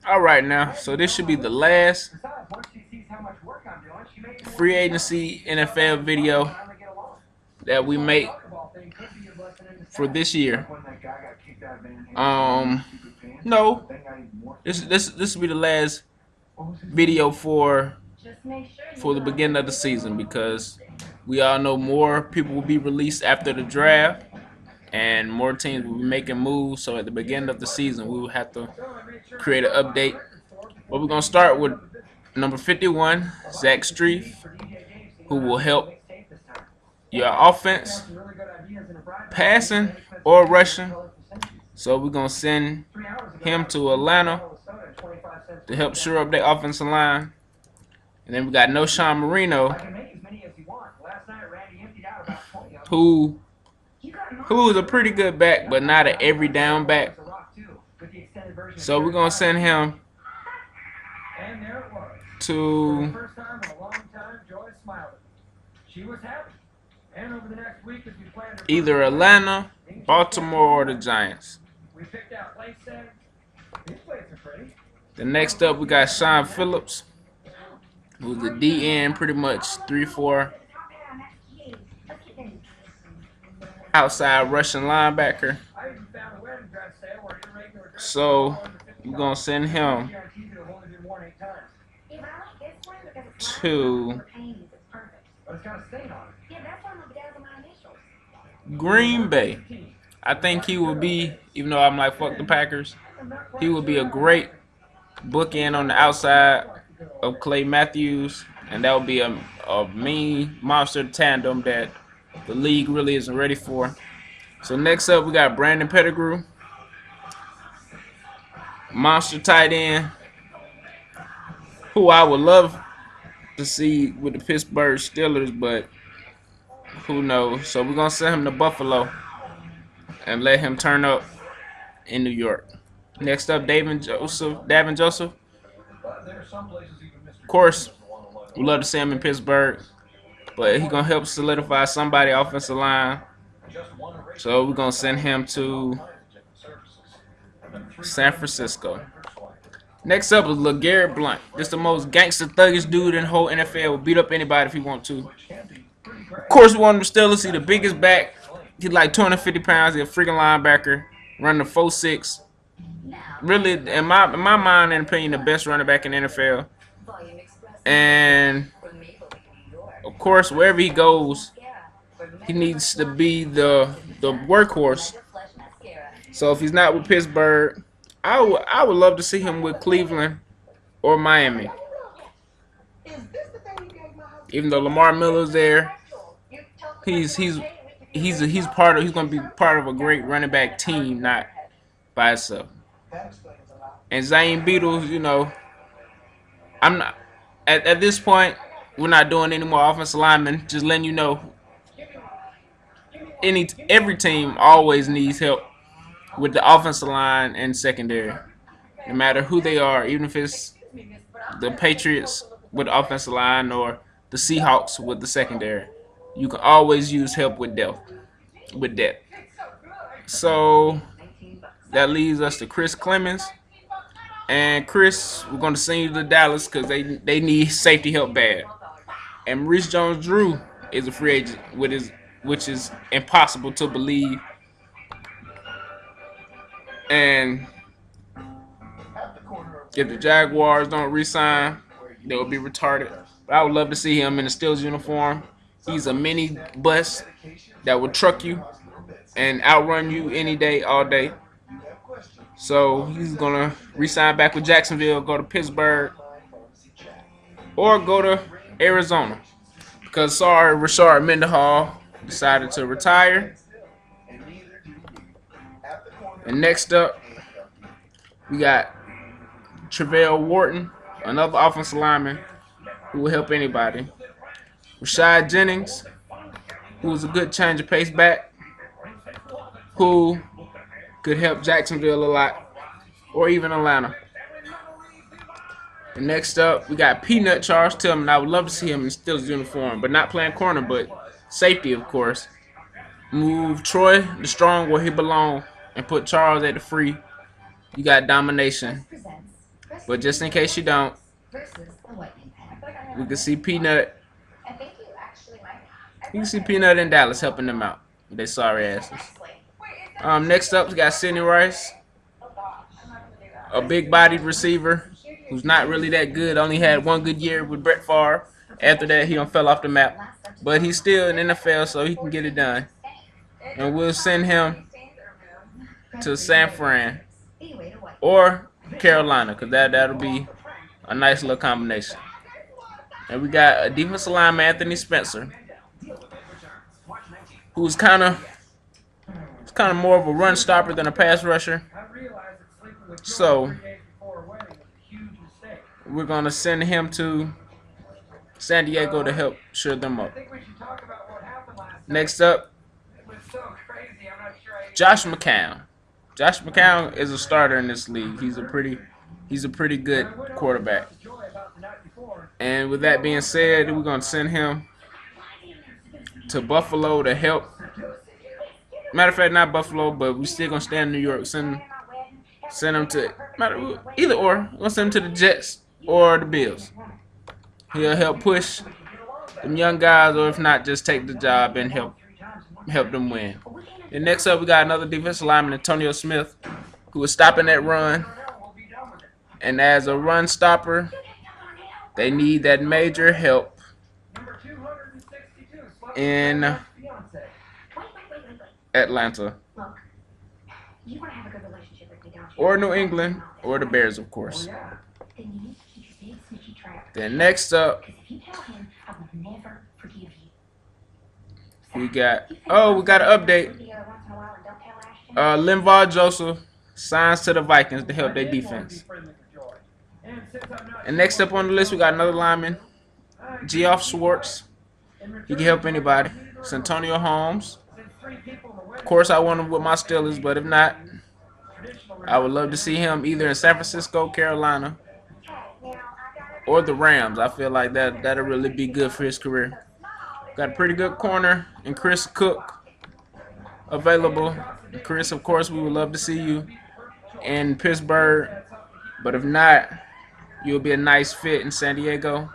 All right, now, so this should be the last free agency NFL video that we make for this year. No, this will be the last video for the beginning of the season, because we all know more people will be released after the draft and more teams will be making moves. So at the beginning of the season, we will have to create an update. But we're gonna start with number 51, Zach Streif, who will help your offense, passing or rushing. So we're gonna send him to Atlanta to help shore up their offensive line. And then we got No Sean Marino, who is a pretty good back, but not an every down back. So we're gonna send him to either Atlanta, Baltimore, or the Giants. The next up, we got Sean Phillips, who's the DN, pretty much 3-4 outside rushing linebacker. So we're gonna send him to Green Bay. I think he will be, even though I'm like fuck the Packers, he will be a great bookend on the outside of Clay Matthews, and that would be a mean monster tandem that the league really isn't ready for. So next up, we got Brandon Pettigrew, monster tight end, who I would love to see with the Pittsburgh Steelers, but who knows. So we're gonna send him to Buffalo and let him turn up in New York. Next up, Davin Joseph. Of course, we love to see him in Pittsburgh, but he's gonna help solidify somebody offensive line. So we're gonna send him to San Francisco. Next up is LeGarrette Blount. This the most gangster thuggish dude in the whole NFL. Will beat up anybody if he want to. Of course, we want him to still see the biggest back. He's like 250 pounds. He's a freaking linebacker, running the 4.6. Really, in my mind and opinion, the best running back in the NFL. And of course, wherever he goes, he needs to be the workhorse. So if he's not with Pittsburgh, I would love to see him with Cleveland or Miami. Even though Lamar Miller's there, he's going to be part of a great running back team, not by himself. And Zayn Beatles, you know, I'm not at this point. We're not doing any more offensive linemen. Just letting you know, every team always needs help with the offensive line and secondary, no matter who they are. Even if it's the Patriots with the offensive line or the Seahawks with the secondary, you can always use help with depth. So that leads us to Chris Clemens. And Chris, we're going to send you to Dallas because they need safety help bad. And Maurice Jones-Drew is a free agent, which is impossible to believe. And if the Jaguars don't re-sign, they'll be retarded. But I would love to see him in the Steelers uniform. He's a mini bus that will truck you and outrun you any day, all day. So he's going to re-sign back with Jacksonville, go to Pittsburgh, or go to Arizona. Because Rashard Mendenhall decided to retire. And next up, we got Travell Wharton, another offensive lineman who will help anybody. Rashad Jennings, who is a good change of pace back, who could help Jacksonville a lot, or even Atlanta. And next up, we got Peanut Charles Tillman. I would love to see him in Steelers uniform, but not playing corner, but safety, of course. Move Troy the Strong where he belongs and put Charles at the free. You got domination. But just in case you don't, we can see Peanut. You can see Peanut in Dallas helping them out. They sorry asses. Next up, we got Sidney Rice, a big-bodied receiver who's not really that good. Only had one good year with Brett Favre. After that, he fell off the map. But he's still in the NFL, so he can get it done. And we'll send him to San Fran or Carolina, because that'll be a nice little combination. And we got a defensive lineman, Anthony Spencer, who's kind of more of a run stopper than a pass rusher. So we're gonna send him to San Diego to help shore them up. Next up, Josh McCown. Josh McCown is a starter in this league. He's a pretty good quarterback. And with that being said, we're gonna send him to Buffalo to help. Matter of fact, not Buffalo, but we still gonna stay in New York. Send him to either or. We'll send him to the Jets or the Bills. He'll help push them young guys, or if not, just take the job and help them win. And next up, we got another defensive lineman, Antonio Smith, who is stopping that run. And as a run stopper, they need that major help in Atlanta, or New England, or the Bears, of course. Then next up, we got an update. Linval Joseph signs to the Vikings to help their defense. And next up on the list, we got another lineman, Geoff Schwartz. He can help anybody. Santonio Holmes. Of course, I want him with my Steelers, but if not, I would love to see him either in San Francisco, Carolina, or the Rams. I feel like that'll really be good for his career. Got a pretty good corner and Chris Cook available. Chris, of course, we would love to see you in Pittsburgh, but if not, you'll be a nice fit in San Diego.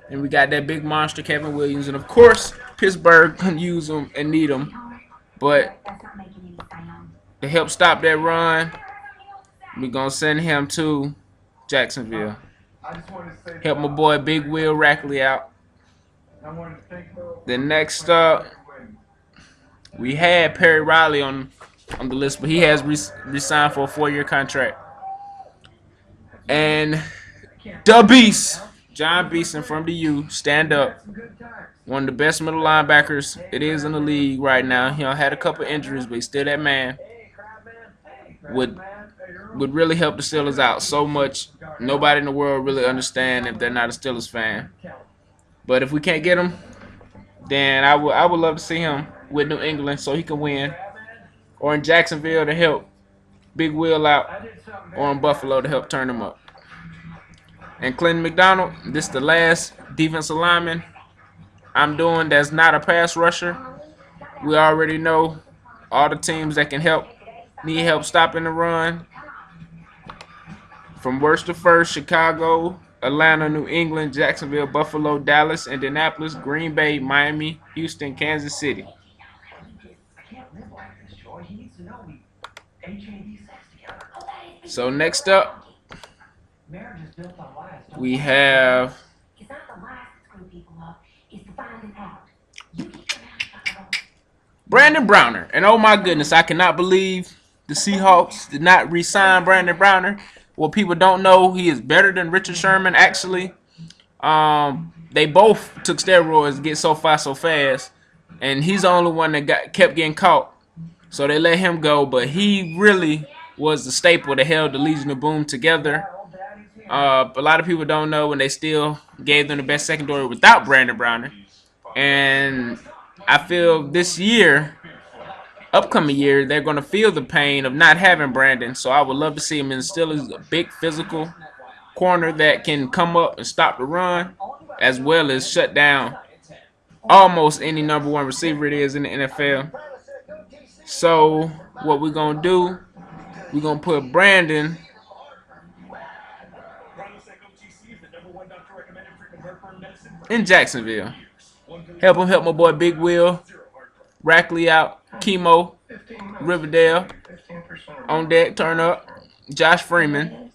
And we got that big monster, Kevin Williams, and of course, Pittsburgh can use him and need him. But to help stop that run, we're gonna send him to Jacksonville. Help my boy Big Will Rackley out. Then next up, we had Perry Riley on the list, but he has resigned for a 4-year contract. And the Beast, John Beeson from the U, stand up. One of the best middle linebackers it is in the league right now. He had a couple injuries, but he's still that man. Would really help the Steelers out so much. Nobody in the world really understand if they're not a Steelers fan. But if we can't get him, then I would love to see him with New England so he can win, or in Jacksonville to help Big Will out, or in Buffalo to help turn him up. And Clinton McDonald, this is the last defensive lineman I'm doing that's not a pass rusher. We already know all the teams that can need help stopping the run. From worst to first, Chicago, Atlanta, New England, Jacksonville, Buffalo, Dallas, Indianapolis, Green Bay, Miami, Houston, Kansas City. So next up, we have Brandon Browner. And oh my goodness, I cannot believe the Seahawks did not re-sign Brandon Browner. What people don't know, he is better than Richard Sherman, actually. They both took steroids to get so far so fast, and he's the only one that kept getting caught. So they let him go, but he really was the staple that held the Legion of Boom together. A lot of people don't know, and they still gave them the best secondary without Brandon Browner. And I feel this year, upcoming year, they're going to feel the pain of not having Brandon. So I would love to see him in Steelers, a big physical corner that can come up and stop the run, as well as shut down almost any number one receiver it is in the NFL. So what we're going to do, we're going to put Brandon in Jacksonville. Help my boy Big Will, Rackley out, Chemo, Riverdale, on deck, turn up. Josh Freeman.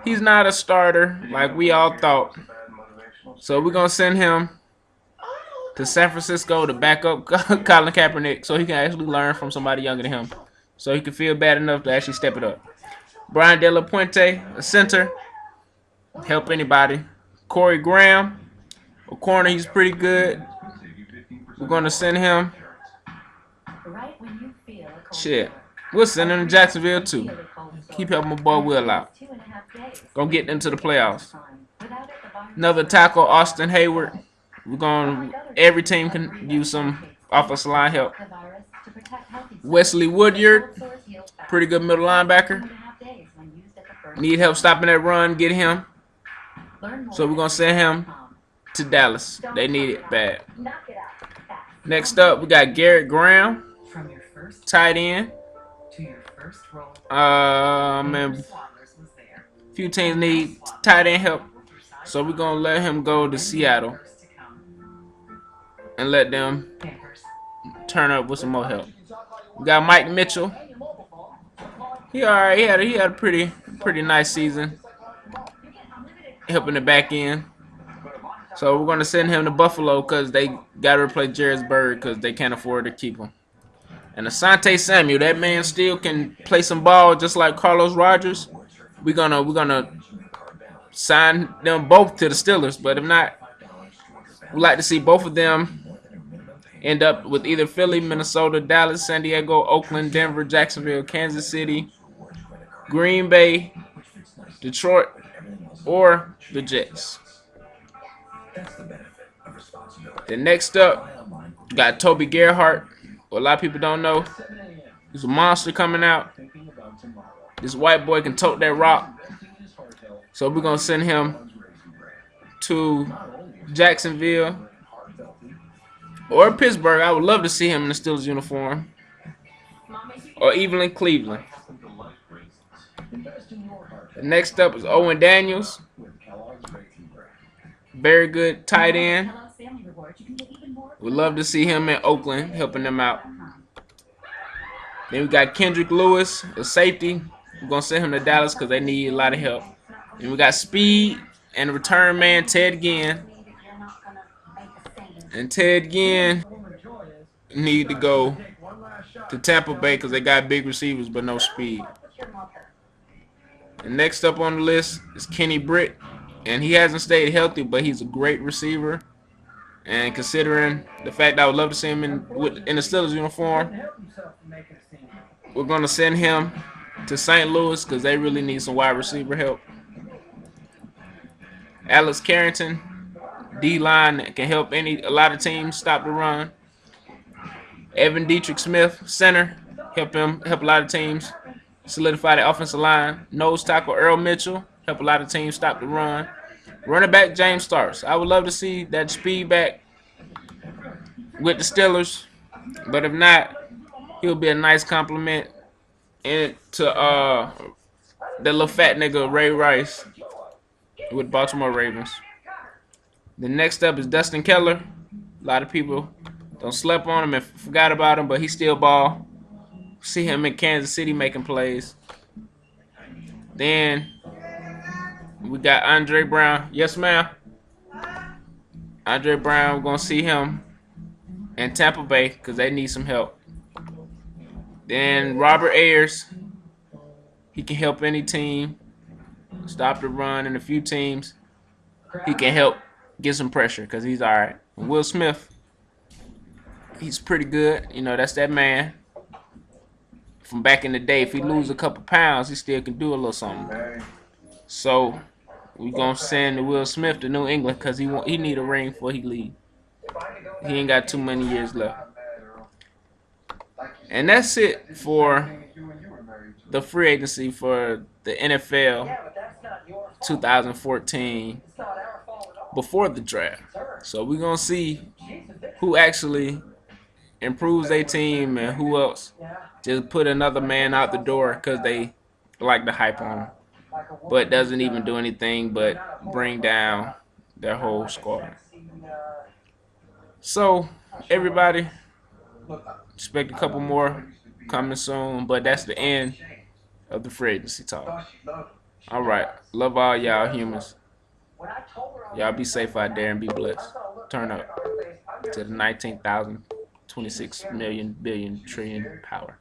He's not a starter like we all thought. So we're going to send him to San Francisco to back up Colin Kaepernick so he can actually learn from somebody younger than him. So he can feel bad enough to actually step it up. Brian De La Puente, a center. Help anybody. Corey Graham, a corner. He's pretty good. We're going to send him. Shit. We'll send him to Jacksonville too. Keep helping my boy Will out. Gonna get into the playoffs. Another tackle, Austin Hayward. Every team can use some offensive line help. Wesley Woodyard, pretty good middle linebacker. Need help stopping that run, get him. So we're gonna send him to Dallas. They need it bad. Next up, we got Garrett Graham, tight end. Man, few teams need tight end help, so we're gonna let him go to Seattle and let them turn up with some more help. We got Mike Mitchell. He alright. He had a pretty nice season, helping the back end. So we're gonna send him to Buffalo because they gotta replace Jairus Byrd because they can't afford to keep him. And Asante Samuel, that man still can play some ball just like Carlos Rogers. We're gonna sign them both to the Steelers, but if not, we'd like to see both of them end up with either Philly, Minnesota, Dallas, San Diego, Oakland, Denver, Jacksonville, Kansas City, Green Bay, Detroit, or the Jets. Then next up, we got Toby Gerhart. What a lot of people don't know, he's a monster coming out. This white boy can tote that rock. So we're going to send him to Jacksonville or Pittsburgh. I would love to see him in the Steelers uniform. Or even in Cleveland. Next up is Owen Daniels. Very good tight end. We'd love to see him in Oakland helping them out. Then we got Kendrick Lewis, a safety. We're going to send him to Dallas because they need a lot of help. And we got speed and return man Ted Ginn. And Ted Ginn need to go to Tampa Bay because they got big receivers but no speed. And next up on the list is Kenny Britt. And he hasn't stayed healthy, but he's a great receiver. And considering the fact that I would love to see him in the Steelers uniform, we're going to send him to St. Louis because they really need some wide receiver help. Alex Carrington, D-line, can help a lot of teams stop the run. Evan Dietrich Smith, center, help a lot of teams solidify the offensive line. Nose tackle Earl Mitchell, help a lot of teams stop the run. Running back James Starks. I would love to see that speed back with the Steelers, but if not, he'll be a nice compliment to the little fat nigga Ray Rice with Baltimore Ravens. The next up is Dustin Keller. A lot of people don't sleep on him and forgot about him, but he still ball. See him in Kansas City making plays. Then we got Andre Brown. Yes, ma'am. Andre Brown, we're going to see him in Tampa Bay because they need some help. Then Robert Ayers. He can help any team stop the run, and a few teams he can help get some pressure because he's all right. And Will Smith, he's pretty good. You know, that's that man from back in the day. If he lose a couple pounds, he still can do a little something. So we're going to send Will Smith to New England because he need a ring before he leave. He ain't got too many years left. And that's it for the free agency for the NFL 2014 before the draft. So we're going to see who actually improves their team and who else just put another man out the door because they like the hype on him, but doesn't even do anything but bring down their whole squad. So everybody, expect a couple more coming soon, but that's the end of the free agency talk. All right, love all y'all humans. Y'all be safe out there and be blessed. Turn up to the 19,026 million billion trillion power.